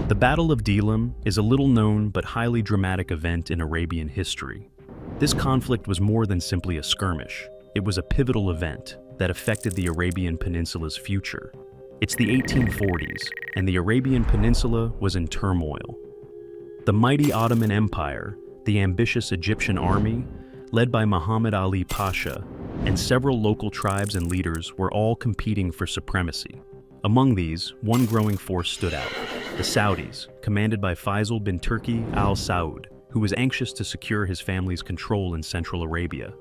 The Battle of Dilam is a little-known but highly dramatic event in Arabian history. This conflict was more than simply a skirmish. It was a pivotal event that affected the Arabian Peninsula's future. It's the 1840s, and the Arabian Peninsula was in turmoil. The mighty Ottoman Empire, the ambitious Egyptian army, led by Muhammad Ali Pasha, and several local tribes and leaders were all competing for supremacy. Among these, one growing force stood out: the Saudis, commanded by Faisal bin Turki al Saud, who was anxious to secure his family's control in Central Arabia.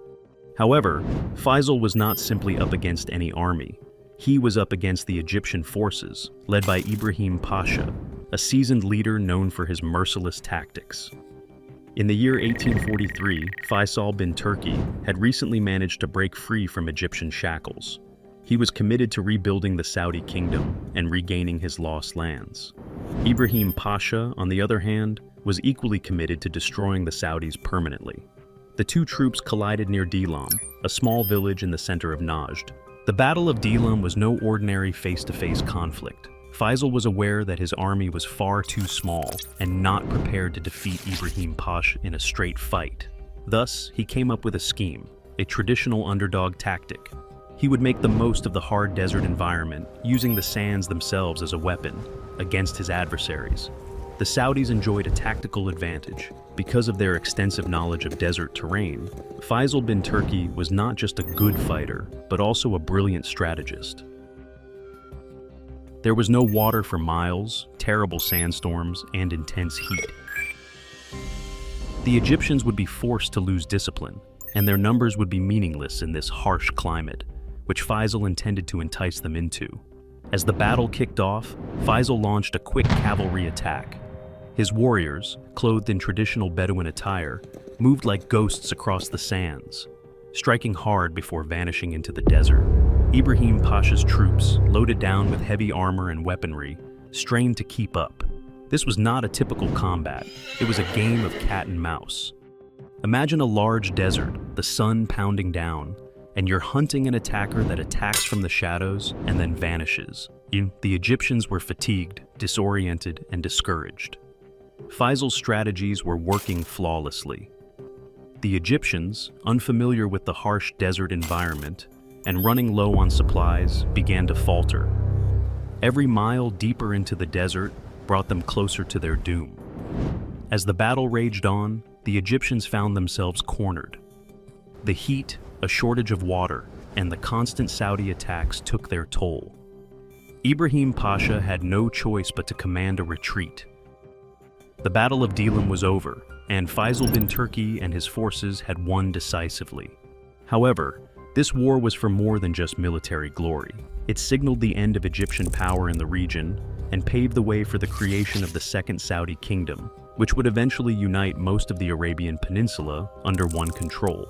However, Faisal was not simply up against any army. He was up against the Egyptian forces, led by Ibrahim Pasha, a seasoned leader known for his merciless tactics. In the year 1843, Faisal bin Turki had recently managed to break free from Egyptian shackles. He was committed to rebuilding the Saudi kingdom and regaining his lost lands. Ibrahim Pasha, on the other hand, was equally committed to destroying the Saudis permanently. The two troops collided near Dilam, a small village in the center of Najd. The Battle of Dilam was no ordinary face-to-face conflict. Faisal was aware that his army was far too small and not prepared to defeat Ibrahim Pasha in a straight fight. Thus, he came up with a scheme, a traditional underdog tactic. He would make the most of the hard desert environment, using the sands themselves as a weapon against his adversaries. The Saudis enjoyed a tactical advantage. Because of their extensive knowledge of desert terrain, Faisal bin Turki was not just a good fighter, but also a brilliant strategist. There was no water for miles, terrible sandstorms, and intense heat. The Egyptians would be forced to lose discipline, and their numbers would be meaningless in this harsh climate, which Faisal intended to entice them into. As the battle kicked off, Faisal launched a quick cavalry attack. His warriors, clothed in traditional Bedouin attire, moved like ghosts across the sands, striking hard before vanishing into the desert. Ibrahim Pasha's troops, loaded down with heavy armor and weaponry, strained to keep up. This was not a typical combat. It was a game of cat and mouse. Imagine a large desert, the sun pounding down, and you're hunting an attacker that attacks from the shadows and then vanishes. The Egyptians were fatigued, disoriented, and discouraged. Faisal's strategies were working flawlessly. The Egyptians, unfamiliar with the harsh desert environment and running low on supplies, began to falter. Every mile deeper into the desert brought them closer to their doom. As the battle raged on, the Egyptians found themselves cornered. The heat, a shortage of water, and the constant Saudi attacks took their toll. Ibrahim Pasha had no choice but to command a retreat. The Battle of Dilam was over, and Faisal bin Turki and his forces had won decisively. However, this war was for more than just military glory. It signaled the end of Egyptian power in the region and paved the way for the creation of the Second Saudi Kingdom, which would eventually unite most of the Arabian Peninsula under one control.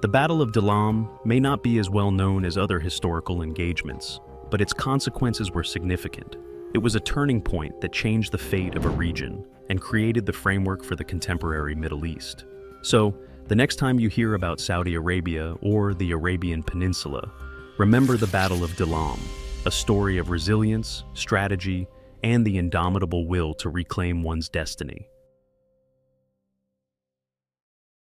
The Battle of Dilam may not be as well known as other historical engagements, but its consequences were significant. It was a turning point that changed the fate of a region and created the framework for the contemporary Middle East. So, the next time you hear about Saudi Arabia or the Arabian Peninsula, remember the Battle of Dilam, a story of resilience, strategy, and the indomitable will to reclaim one's destiny.